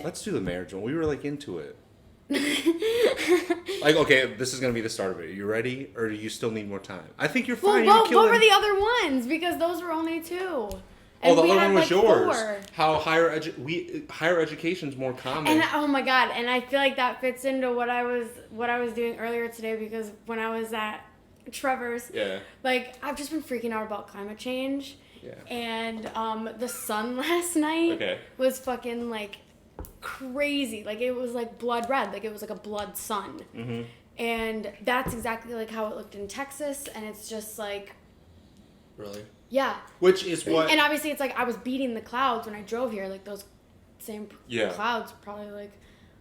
Let's do the marriage one. We were like into it. Like, okay, this is gonna be the start of it. You ready, or do you still need more time? I think you're fine. Well, what were the other ones? Because those were only 2. And the other one was yours. 4. How higher education's more common. And oh my god, and I feel like that fits into what I was doing earlier today, because when I was at Trevor's, like, I've just been freaking out about climate change. Yeah. And the sun last night was fucking like crazy. Like, it was like blood red. Like, it was like a blood sun. Mm-hmm. And that's exactly like how it looked in Texas, and it's just like, really? Yeah. Which is what... And obviously it's like I was beating the clouds when I drove here. Like, those same clouds probably, like,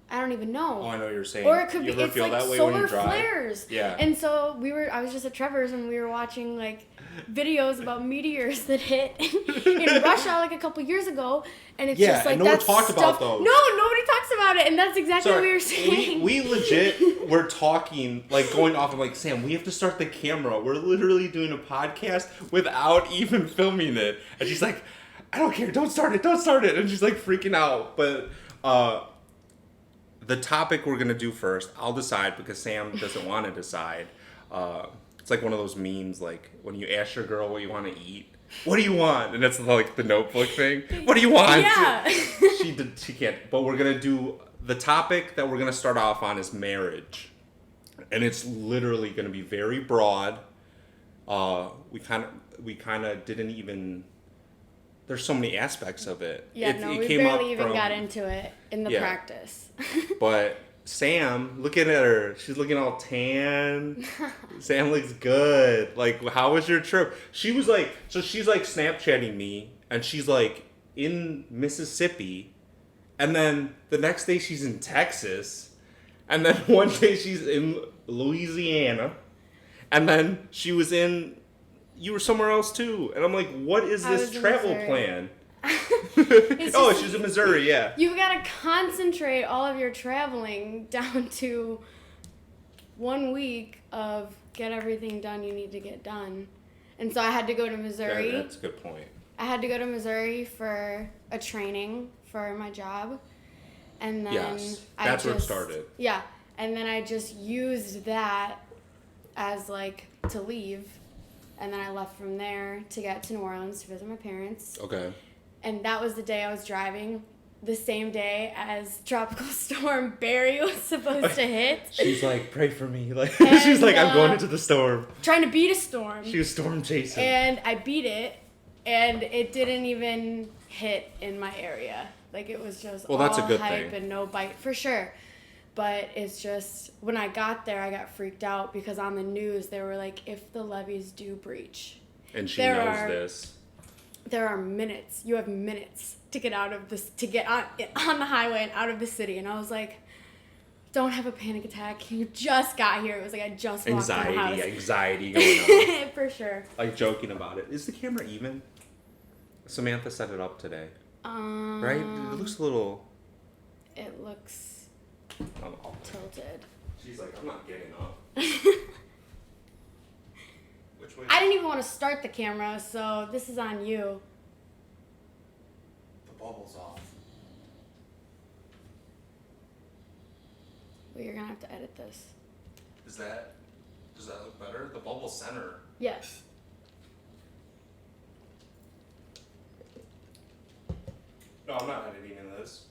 I don't even know. Oh, I know what you're saying. Or it could be, it's like solar drive? flares. Yeah. And so I was just at Trevor's, and we were watching, like, videos about meteors that hit in Russia, like, a couple years ago. And it's just like, and no one talked about those. No, nobody talks about it. And that's exactly what we were saying. We legit were talking, like, going off of, like, Sam, we have to start the camera. We're literally doing a podcast without even filming it. And she's like, I don't care. Don't start it. And she's, like, freaking out. But the topic we're going to do first, I'll decide because Sam doesn't want to decide. It's like one of those memes, like, when you ask your girl what you want to eat. What do you want? And that's like the Notebook thing. What do you want? Yeah. She can't. But we're going to do, the topic that we're going to start off on is marriage. And it's literally going to be very broad. We kind of didn't even, there's so many aspects of it. Yeah, we barely even got into it in the practice. But Sam, look at her. She's looking all tan. Sam looks good. Like, how was your trip? She was like, so she's like Snapchatting me, and she's like in Mississippi, and then the next day she's in Texas, and then one day she's in Louisiana, and then she was in, you were somewhere else too. And I'm like, what is this travel plan? She's in Missouri, yeah. You've got to concentrate all of your traveling down to 1 week of get everything done you need to get done. And so I had to go to Missouri. That's a good point. I had to go to Missouri for a training for my job. And then that's where it started. Yeah. And then I just used that as, like, to leave. And then I left from there to get to New Orleans to visit my parents. Okay. And that was the day I was driving, the same day as Tropical Storm Barry was supposed to hit. She's like, pray for me. Like, she's like, I'm going into the storm. Trying to beat a storm. She was storm chasing. And I beat it, and it didn't even hit in my area. Like, it was just that's all a good hype thing. And no bite, for sure. But it's just, when I got there, I got freaked out because on the news, they were like, if the levees do breach. And she knows this. There are minutes. You have minutes to get out of this, to get on the highway and out of the city. And I was like, don't have a panic attack. You just got here. It was like I just walked out of the house. Anxiety going on. For sure. Like, joking about it. Is the camera even? Samantha set it up today. Right? It looks a little... It looks tilted. She's like, I'm not getting up. Which way? I didn't even want to start the camera, so this is on you. The bubble's off. Well, you're going to have to edit this. Does that look better? The bubble center. Yes. No, I'm not editing in this.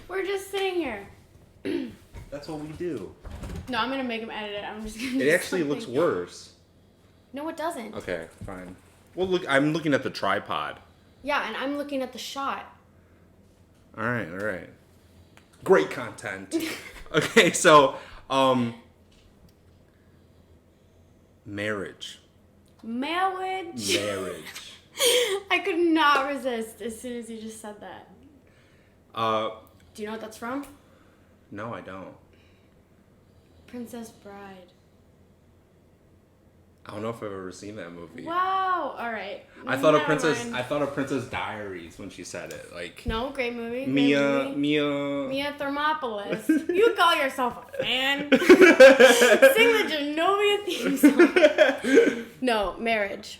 We're just sitting here. That's what we do. No, I'm going to make him edit it. I'm just going to It actually looks worse. No, it doesn't. Okay, fine. Well, look, I'm looking at the tripod. Yeah, and I'm looking at the shot. All right. Great content. Okay, so, marriage. Marriage. I could not resist as soon as you just said that. Do you know what that's from? No, I don't. Princess Bride. I don't know if I've ever seen that movie. Wow. All right. I thought of Princess Diaries when she said it. Like, no, great movie. Mia Thermopolis. You call yourself a fan? Sing the Genovia theme song. No, marriage.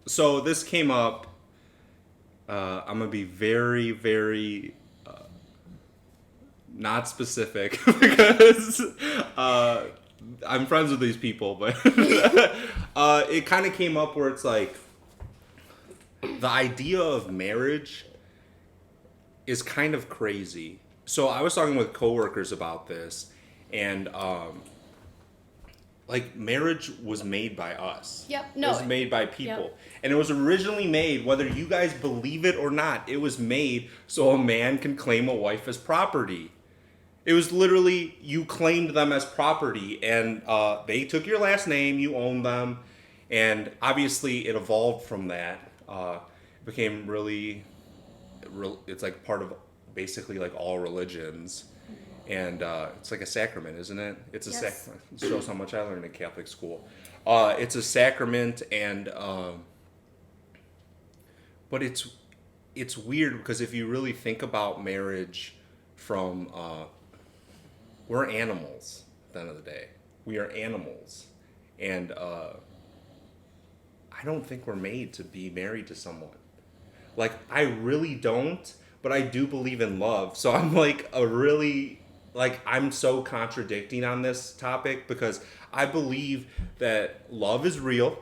So this came up I'm gonna be very, very not specific because I'm friends with these people, but it kind of came up where it's like the idea of marriage is kind of crazy. So I was talking with coworkers about this, and like marriage was made by us. Yep. No. It was made by people. Yep. And it was originally made, whether you guys believe it or not, it was made so a man can claim a wife as property. It was literally, you claimed them as property, and they took your last name, you owned them, and obviously it evolved from that. It became it's like part of basically like all religions. And it's like a sacrament, isn't it? It's a sacrament. It shows how much I learned in Catholic school. It's a sacrament, and but it's weird because if you really think about marriage from we're animals at the end of the day. We are animals, and I don't think we're made to be married to someone. Like, I really don't, but I do believe in love. So I'm like I'm so contradicting on this topic because I believe that love is real.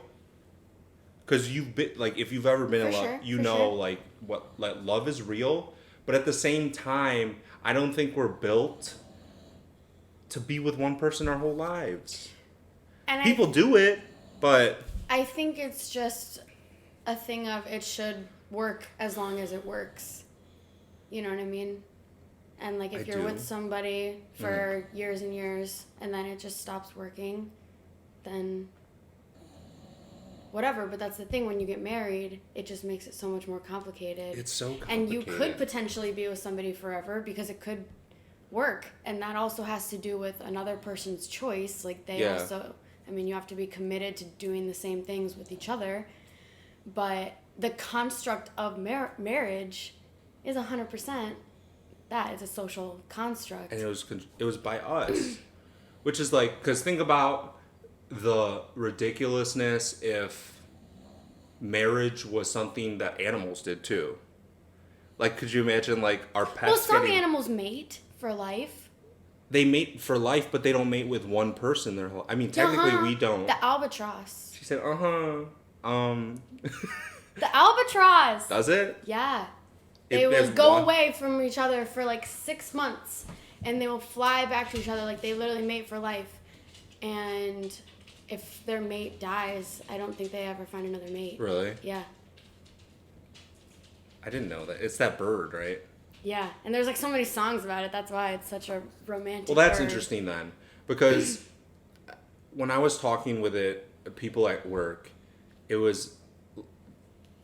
Because you've been, like, if you've ever been in love, you know, like, love is real. But at the same time, I don't think we're built to be with one person our whole lives. And people do it, but I think it's just a thing of it should work as long as it works. You know what I mean? And like if you're with somebody for years and years and then it just stops working, then whatever. But that's the thing, when you get married, it just makes it so much more complicated. It's so complicated. And you could potentially be with somebody forever because it could work. And that also has to do with another person's choice. Like they also, I mean, you have to be committed to doing the same things with each other. But the construct of marriage is 100% that. It's a social construct. And it was by us. Which is like, because think about the ridiculousness if marriage was something that animals did too. Like, could you imagine, like, our pets? Well, some animals mate for life. They mate for life, but they don't mate with one person their whole. I mean, technically, we don't. The albatross. She said, The albatross. Does it? Yeah. They will go away from each other for like 6 months, and they will fly back to each other. Like, they literally mate for life. And if their mate dies, I don't think they ever find another mate. Really? Yeah. I didn't know that. It's that bird, right? Yeah, and there's like so many songs about it. That's why it's such a romantic Well, that's bird. interesting then. Because when I was talking with people at work,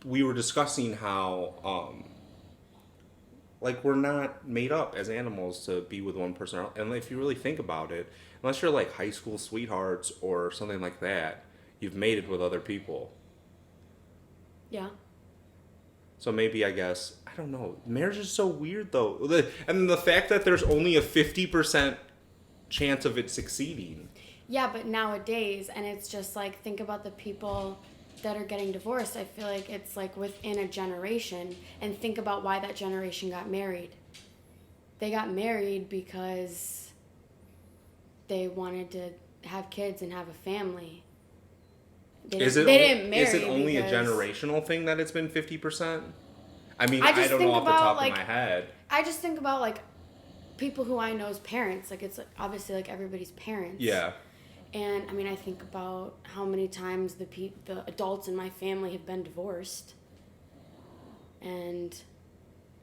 we were discussing how, like, we're not made up as animals to be with one person. And if you really think about it, unless you're like high school sweethearts or something like that, you've mated with other people. Yeah. So maybe, I guess, I don't know. Marriage is so weird, though. And the fact that there's only a 50% chance of it succeeding. Yeah, but nowadays, and it's just like, think about the people that are getting divorced. I feel like it's like within a generation. And think about why that generation got married. They got married because they wanted to have kids and have a family. They didn't marry. Is it only a generational thing that it's been 50%? I mean, I don't know off the top of my head. I just think about, like, people who I know's parents. Like, it's like, obviously like everybody's parents. Yeah. And I mean, I think about how many times the adults in my family have been divorced. And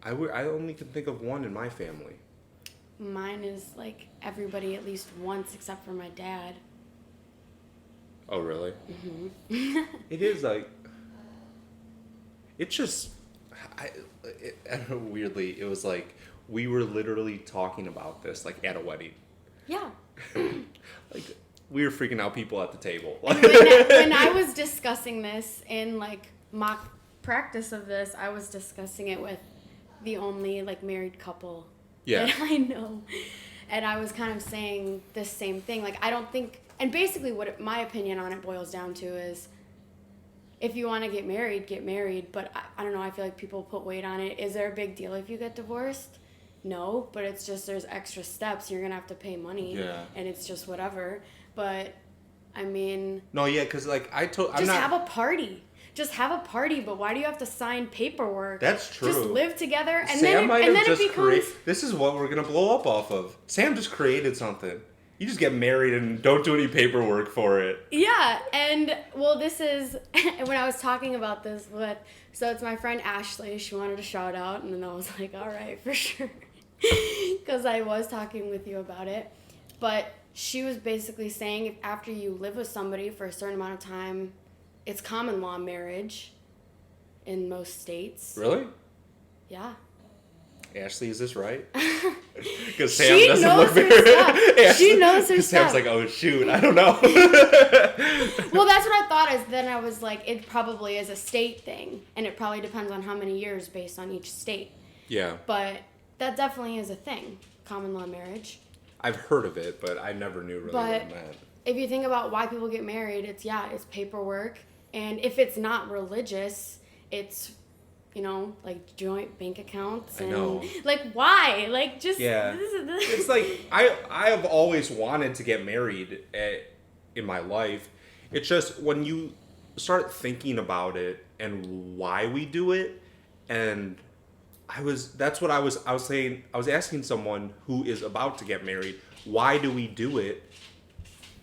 I only can think of one in my family. Mine is like everybody at least once, except for my dad. Oh, really? Mm-hmm. It is like, it's just, I don't know, weirdly, it was like, we were literally talking about this, like, at a wedding. Yeah. Like, we were freaking out people at the table. When I was discussing this in, like, mock practice of this, I was discussing it with the only, like, married couple that I know. And I was kind of saying the same thing. Like, I don't think... And basically what my opinion on it boils down to is if you want to get married. But I don't know. I feel like people put weight on it. Is there a big deal if you get divorced? No, but it's just there's extra steps. You're gonna have to pay money. Yeah. And it's just whatever. But I mean. No, yeah, because like have a party. Just have a party, but why do you have to sign paperwork? That's true. Just live together, and Sam then it becomes. This is what we're gonna blow up off of. Sam just created something. You just get married and don't do any paperwork for it. Yeah, and well, this is when I was talking about this with. So it's my friend Ashley. She wanted a shout out, and then I was like, all right, for sure, because I was talking with you about it, but she was basically saying if after you live with somebody for a certain amount of time. It's common law marriage in most states. Really? Yeah. Ashley, is this right? Because Sam she doesn't knows look her very... stuff. She knows her stuff. Sam's like, oh, shoot, I don't know. Well, that's what I thought. Is then I was like, it probably is a state thing. And it probably depends on how many years based on each state. Yeah. But that definitely is a thing. Common law marriage. I've heard of it, but I never knew really what it meant. If you think about why people get married, it's paperwork. And if it's not religious, it's, like joint bank accounts. And, I know. Like, why? Like, just... Yeah. It's like, I have always wanted to get married in my life. It's just when you start thinking about it and why we do it, and that's what I was saying. I was asking someone who is about to get married, why do we do it?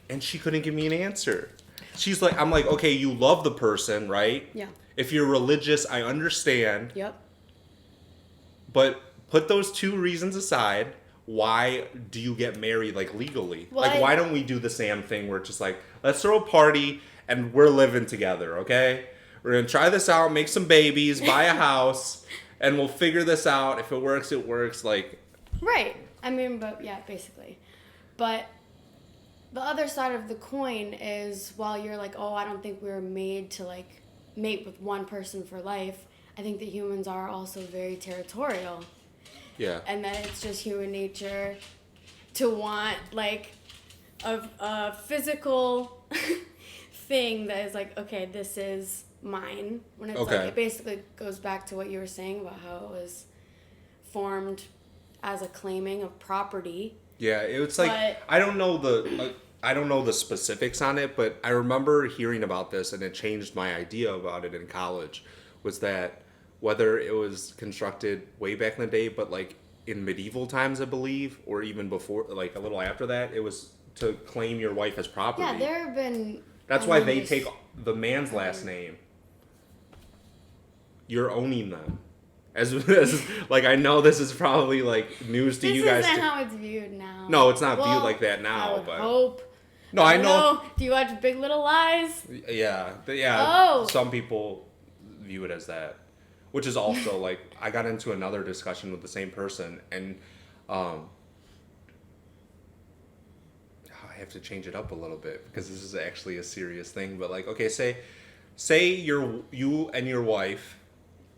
And she couldn't give me an answer. She's like, I'm like, okay, you love the person, right? Yeah. If you're religious, I understand. Yep. But put those two reasons aside. Why do you get married, like, legally? Well, why don't we do the Sam thing where it's just like, let's throw a party and we're living together, okay? We're going to try this out, make some babies, buy a house, and we'll figure this out. If it works, it works. Like. Right. I mean, but yeah, basically. But the other side of the coin is while you're like, oh, I don't think we were made to, like, mate with one person for life, I think that humans are also very territorial. Yeah. And that it's just human nature to want, like, a physical thing that is like, okay, this is mine. When it's like, it basically goes back to what you were saying about how it was formed as a claiming of property. Yeah, it's like, I don't know the specifics on it, but I remember hearing about this, and it changed my idea about it in college, was that whether it was constructed way back in the day, but like in medieval times, I believe, or even before, like a little after that, it was to claim your wife as property. Yeah, there have been... That's why they take the man's last name. You're owning them. As like, I know this is probably like news to you guys. This isn't how it's viewed now. No, it's not viewed like that now. I would but hope. No, I know. Do you watch Big Little Lies? Yeah. Oh. Some people view it as that, which is also like, I got into another discussion with the same person, and I have to change it up a little bit because this is actually a serious thing. But like, okay, say you and your wife.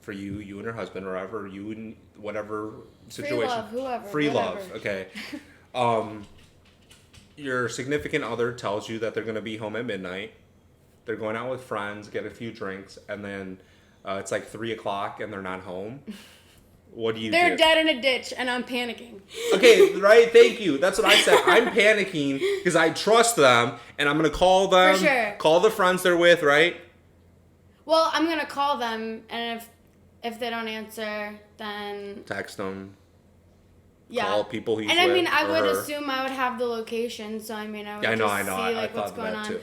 For you and her husband, or whatever, you and whatever situation. Free love, whoever. Free whatever. love, okay. Your significant other tells you that they're going to be home at midnight. They're going out with friends, get a few drinks, and then it's like 3 o'clock and they're not home. What do you do? They're dead in a ditch, and I'm panicking. Okay, right, thank you. That's what I said. I'm panicking because I trust them, and I'm going to call them. For sure. Call the friends they're with, right? Well, I'm going to call them, and if they don't answer, then... Text them. Yeah. Call people he's with. And I mean, I would assume I would have the location, so I mean, I would see like what's going on. Too.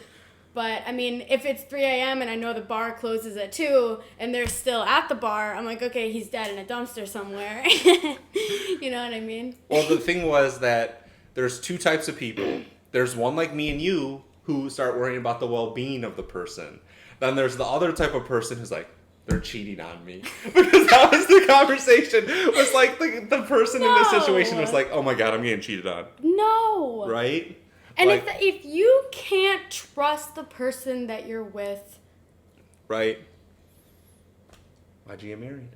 But I mean, if it's 3 a.m. and I know the bar closes at 2 and they're still at the bar, I'm like, okay, he's dead in a dumpster somewhere. You know what I mean? Well, the thing was that there's two types of people. There's one like me and you who start worrying about the well-being of the person. Then there's the other type of person who's like, they're cheating on me. Because that was the conversation. Was like the person in this situation was like, oh my God, I'm getting cheated on. No. Right? And like, if you can't trust the person that you're with. Right. Why'd you get married?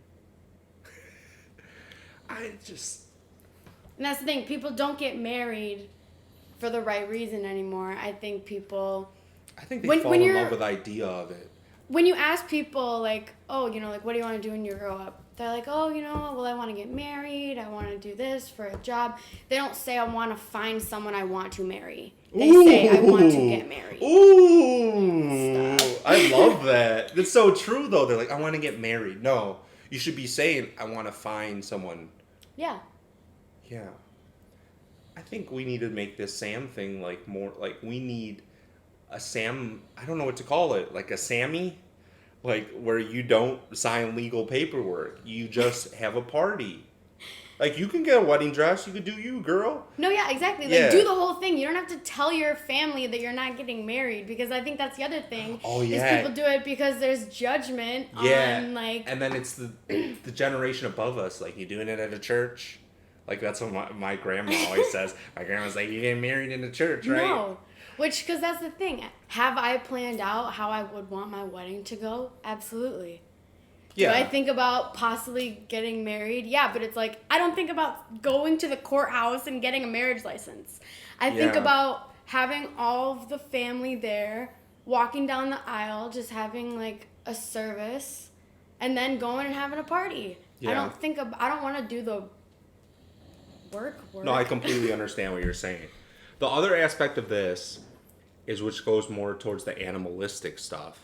And that's the thing. People don't get married for the right reason anymore. I think they fall in love with the idea of it. when you ask people, like, oh, you know, like, what do you want to do when you grow up? They're like, oh, you know, well, I want to get married. I want to do this for a job. They don't say, I want to find someone I want to marry. They say, I want to get married. Ooh. Stop. I love that. That's so true, though. They're like, I want to get married. No. You should be saying, I want to find someone. Yeah. Yeah. I think we need to make this Sam thing, like, more, like, we need a Sam, I don't know what to call it, like a Sammy? Like, where you don't sign legal paperwork. You just have a party. Like, you can get a wedding dress. You could do you, girl. No, yeah, exactly. Like, do the whole thing. You don't have to tell your family that you're not getting married, because I think that's the other thing. Oh, yeah. Is people do it because there's judgment on, like... And then it's the generation above us. Like, you doing it at a church? Like, that's what my grandma always says. My grandma's like, you getting married in the church, right? No. Because that's the thing. Have I planned out how I would want my wedding to go? Absolutely. Yeah. Do I think about possibly getting married? Yeah, but it's like, I don't think about going to the courthouse and getting a marriage license. I think about having all of the family there, walking down the aisle, just having, like, a service, and then going and having a party. Yeah. I don't want to do the work. No, I completely understand what you're saying. The other aspect of this is, which goes more towards the animalistic stuff,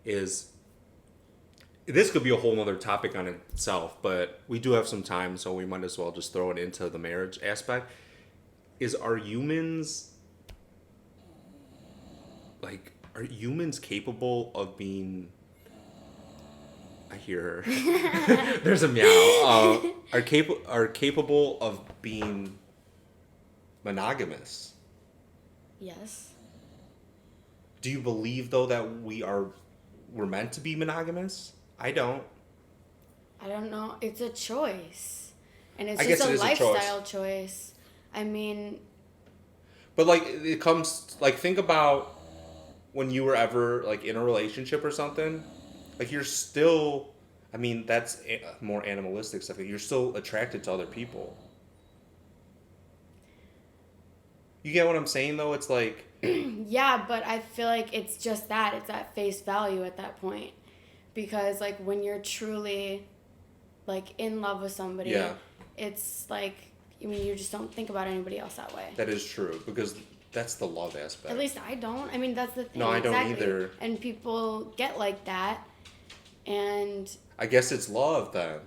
is this could be a whole nother topic on itself, but we do have some time, so we might as well just throw it into the marriage aspect. Are humans capable of being... I hear her. There's a meow. Are capable of being monogamous? Yes. Do you believe, though, that we're meant to be monogamous? I don't. I don't know. It's a choice. And it's just a lifestyle choice. I mean... But, like, it comes... Like, think about when you were ever, like, in a relationship or something. Like, you're still... I mean, that's more animalistic stuff. You're still attracted to other people. You get what I'm saying, though? It's like... Yeah, but I feel like it's just that. It's at face value at that point. Because, like, when you're truly, like, in love with somebody, it's like, I mean, you just don't think about anybody else that way. That is true, because that's the love aspect. At least I don't. I mean, that's the thing. No, I don't either. And people get like that, and... I guess it's love, then.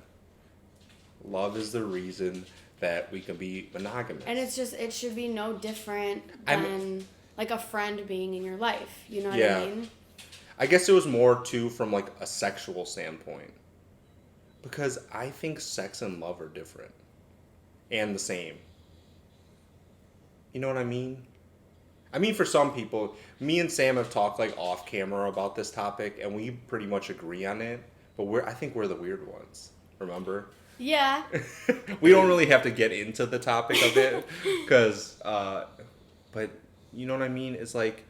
Love is the reason that we can be monogamous. And it's just, it should be no different than, like, a friend being in your life. You know what I mean? I guess it was more, too, from, like, a sexual standpoint. Because I think sex and love are different. And the same. You know what I mean? I mean, for some people, me and Sam have talked, like, off camera about this topic, and we pretty much agree on it. But I think we're the weird ones. Remember? Yeah. We don't really have to get into the topic of it. Because, but, you know what I mean? It's like...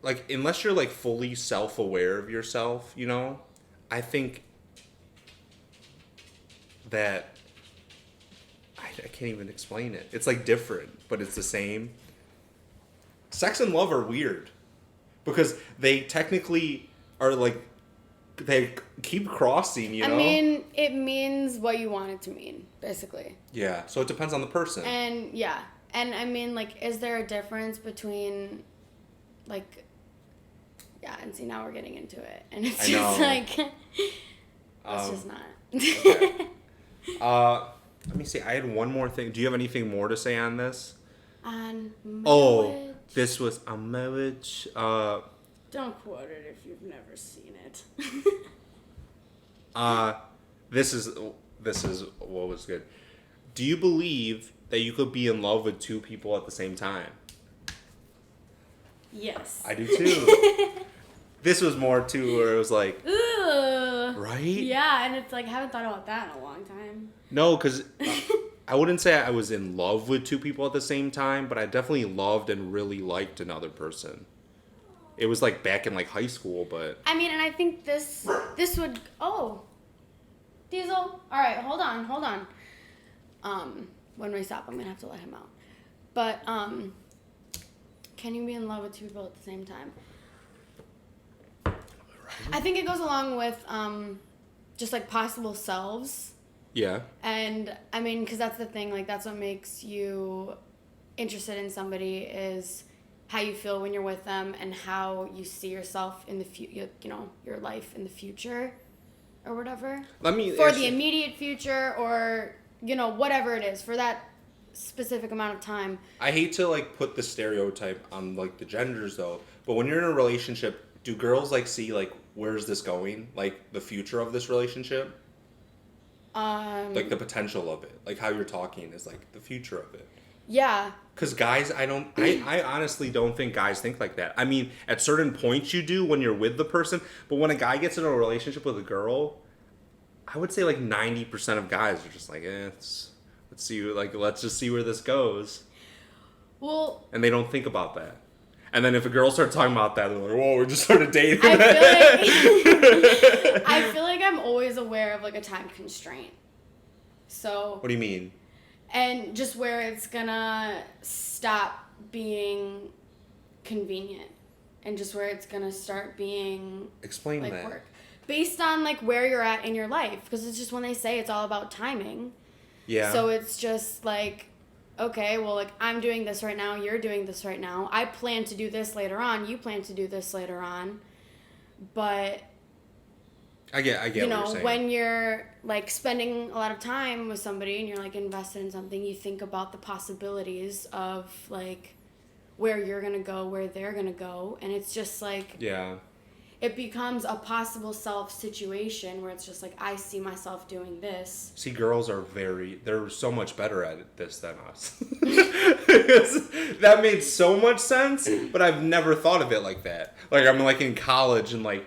Like, unless you're, like, fully self-aware of yourself, you know, I think that, I can't even explain it. It's, like, different, but it's the same. Sex and love are weird. Because they technically are, like, they keep crossing, you know? I mean, it means what you want it to mean, basically. Yeah, so it depends on the person. And, yeah. And, I mean, like, is there a difference between, like... Yeah, and see, now we're getting into it. And it's just like, it's just not. Okay. Let me see. I had one more thing. Do you have anything more to say on this? On marriage? Oh, this was a marriage. Don't quote it if you've never seen it. This is what was good. Do you believe that you could be in love with two people at the same time? Yes. I do too. This was more too where it was like, ugh. Right? Yeah, and it's like, I haven't thought about that in a long time. No, because I wouldn't say I was in love with two people at the same time, but I definitely loved and really liked another person. It was like back in like high school, but... I mean, and I think this would... Oh. Diesel. All right, hold on. When we stop, I'm going to have to let him out. But, can you be in love with two people at the same time? I think it goes along with just like possible selves. Yeah. And I mean, because that's the thing, like that's what makes you interested in somebody is how you feel when you're with them and how you see yourself in the future, you know, your life in the future or whatever. For the immediate future or, you know, whatever it is for that specific amount of time. I hate to like put the stereotype on like the genders though, but when you're in a relationship, do girls like see like where's this going? Like the future of this relationship? Like the potential of it. Like how you're talking is like the future of it. Yeah. Because guys, I honestly don't think guys think like that. I mean, at certain points you do when you're with the person, but when a guy gets into a relationship with a girl, I would say like 90% of guys are just like, let's just see where this goes. Well. And they don't think about that. And then if a girl starts talking about that, they're like, whoa, we just started dating. I feel like I'm always aware of like a time constraint. So. What do you mean? And just where it's gonna stop being convenient. And just where it's gonna start being. Explain like that. Work. Based on like where you're at in your life. Because it's just when they say it's all about timing. Yeah. So it's just like, okay, well, like, I'm doing this right now, you're doing this right now. I plan to do this later on, you plan to do this later on. But, I get what you're saying. When you're, like, spending a lot of time with somebody and you're, like, invested in something, you think about the possibilities of, like, where you're going to go, where they're going to go. And it's just, like... Yeah. It becomes a possible self situation where it's just like, I see myself doing this. See, girls are they're so much better at this than us. That made so much sense, but I've never thought of it like that. Like, I'm like in college and like,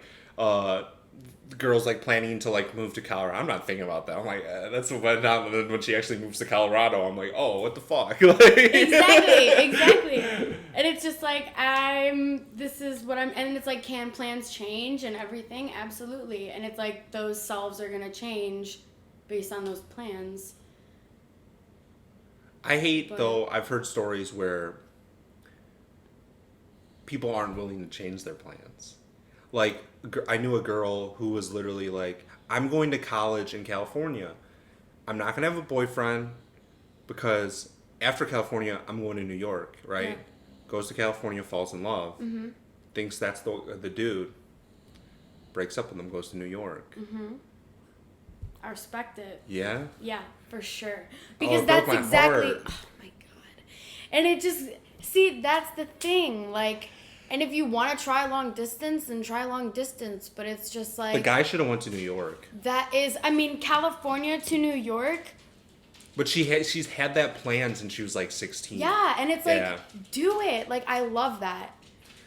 girls like planning to like move to Colorado. I'm not thinking about that. I'm like, that's when she actually moves to Colorado. I'm like, oh, what the fuck? Like, exactly. And it's just like, this is what I'm, and it's like, can plans change and everything? Absolutely. And it's like, those selves are going to change based on those plans. I hate, though, I've heard stories where people aren't willing to change their plans. Like, I knew a girl who was literally like, I'm going to college in California. I'm not going to have a boyfriend because after California, I'm going to New York, right? Yeah. Goes to California, falls in love, thinks that's the dude, breaks up with him, goes to New York. Mm-hmm. I respect it. Yeah? Yeah, for sure. Because that's exactly... Heart. Oh, my God. And it just... See, that's the thing. Like... And if you want to try long distance, then try long distance. But it's just like... The guy should have went to New York. That is... I mean, California to New York... But she's had that plan since she was like 16. Yeah, and it's like, do it. Like, I love that.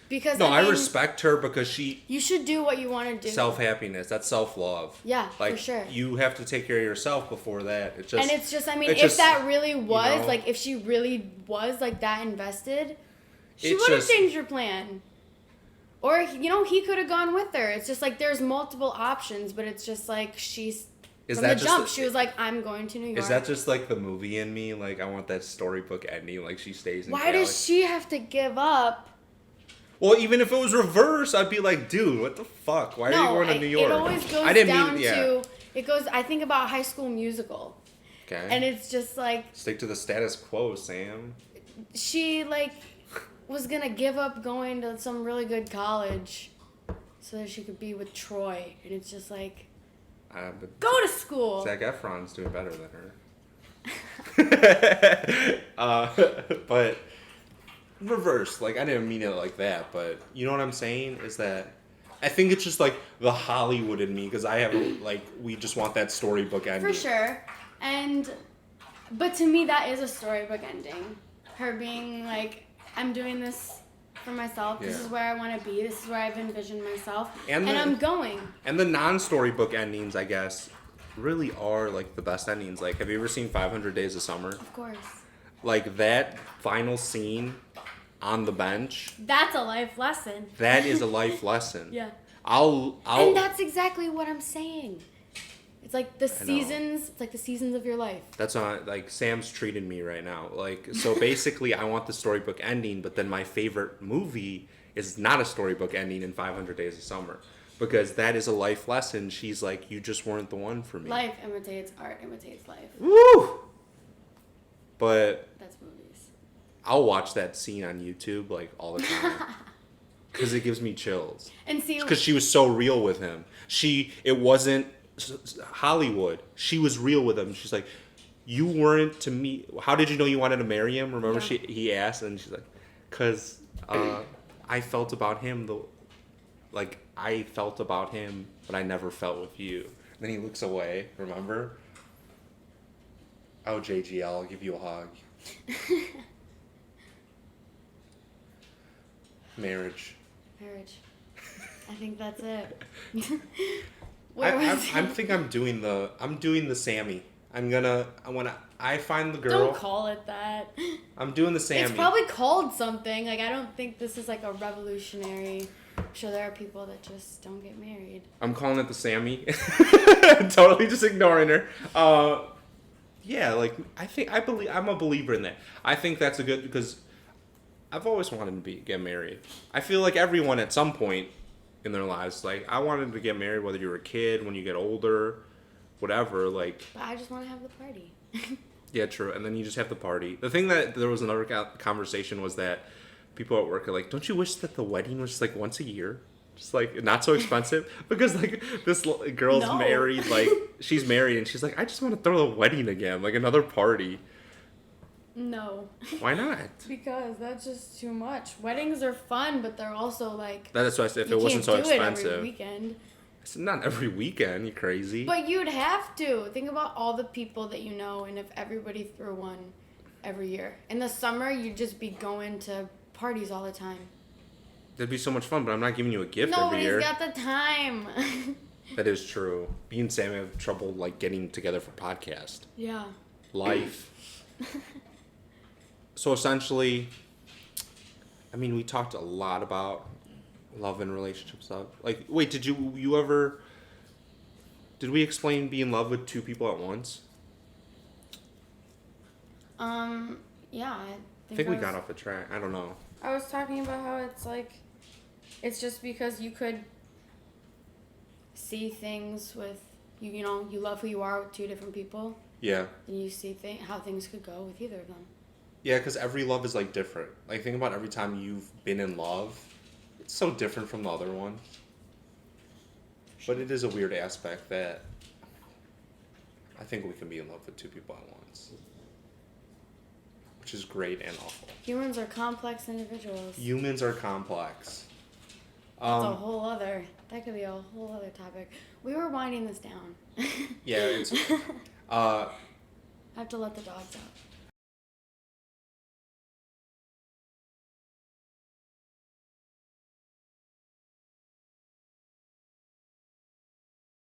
Because I respect her because she... You should do what you want to do. Self-happiness. That's self-love. Yeah, like, for sure. You have to take care of yourself before that. It's just... And it's just, I mean, if that really was, like, if she really was, like, that invested... She would have changed her plan. Or, he could have gone with her. It's just like there's multiple options, but it's just like she was like, I'm going to New York. Is that just like the movie in me? Like, I want that storybook ending. Like, she stays in Why does she have to give up? Well, even if it was reverse, I'd be like, dude, what the fuck? Why are you going to New York? It always goes down to... It goes... I think about High School Musical. Okay. And it's just like... Stick to the status quo, Sam. She, like... was gonna give up going to some really good college so that she could be with Troy, and it's just like, go to school. Zac Efron's doing better than her. But reverse, like, I didn't mean it like that, but you know what I'm saying is that I think it's just like the Hollywood in me, because I have we just want that storybook ending for sure. But to me, that is a storybook ending. Her being like, I'm doing this for myself. Yeah. This is where I want to be. This is where I've envisioned myself. And I'm going. And the non-storybook endings, I guess, really are, like, the best endings. Like, have you ever seen 500 Days of Summer? Of course. Like, that final scene on the bench. That's a life lesson. That is a life lesson. Yeah. And that's exactly what I'm saying. It's like the seasons. It's like the seasons of your life. That's not like Sam's treating me right now. Like, so basically, I want the storybook ending, but then my favorite movie is not a storybook ending in 500 Days of Summer. because that is a life lesson. She's like, you just weren't the one for me. Life imitates art, imitates life. Woo! But that's movies. I'll watch that scene on YouTube like all the time because it gives me chills. And see, because she was so real with him. It wasn't Hollywood. She was real with him. She's like, you weren't to me. How did you know you wanted to marry him? Remember, he asked, and she's like, because I felt about him I felt about him, but I never felt with you. And then he looks away. Remember? Oh, JGL, I'll give you a hug. Marriage. I think that's it. I'm doing the Sammy. I find the girl. Don't call it that. I'm doing the Sammy. It's probably called something. Like, I don't think this is like a revolutionary. I'm sure there are people that just don't get married. I'm calling it the Sammy. Totally just ignoring her. Yeah, like I'm a believer in that. I think that's a good, because I've always wanted to get married. I feel like everyone at some point in their lives, like, I wanted to get married, whether you're a kid, when you get older, whatever, like. But I just want to have the party. Yeah, true. And then you just have the party. The thing that there was another conversation was that people at work are like, don't you wish that the wedding was just like once a year? Just like not so expensive? Because like this girl's married, like she's married and she's like, I just want to throw the wedding again, like another party. No. Why not? Because that's just too much. Weddings are fun, but they're also like. That's why I said if it wasn't so expensive. You can't do it every weekend. I said not every weekend. You crazy? But you'd have to think about all the people that you know, and if everybody threw one every year. In the summer, you'd just be going to parties all the time. That'd be so much fun, but I'm not giving you a gift every year. Nobody's got the time. That is true. Me and Sam have trouble like getting together for podcast. Yeah. Life. So essentially, I mean, we talked a lot about love and relationship stuff. Like, wait, did you ever? Did we explain being in love with two people at once? Yeah. I think we got off the track. I don't know. I was talking about how it's like, it's just because you could see things with, you know, you love who you are with two different people. Yeah. And you see how things could go with either of them. Yeah, because every love is, like, different. Like, think about every time you've been in love. It's so different from the other one. But it is a weird aspect that I think we can be in love with two people at once. Which is great and awful. Humans are complex individuals. Humans are complex. That's a whole other, that could be a whole other topic. We were winding this down. Yeah, it's... I have to let the dogs out.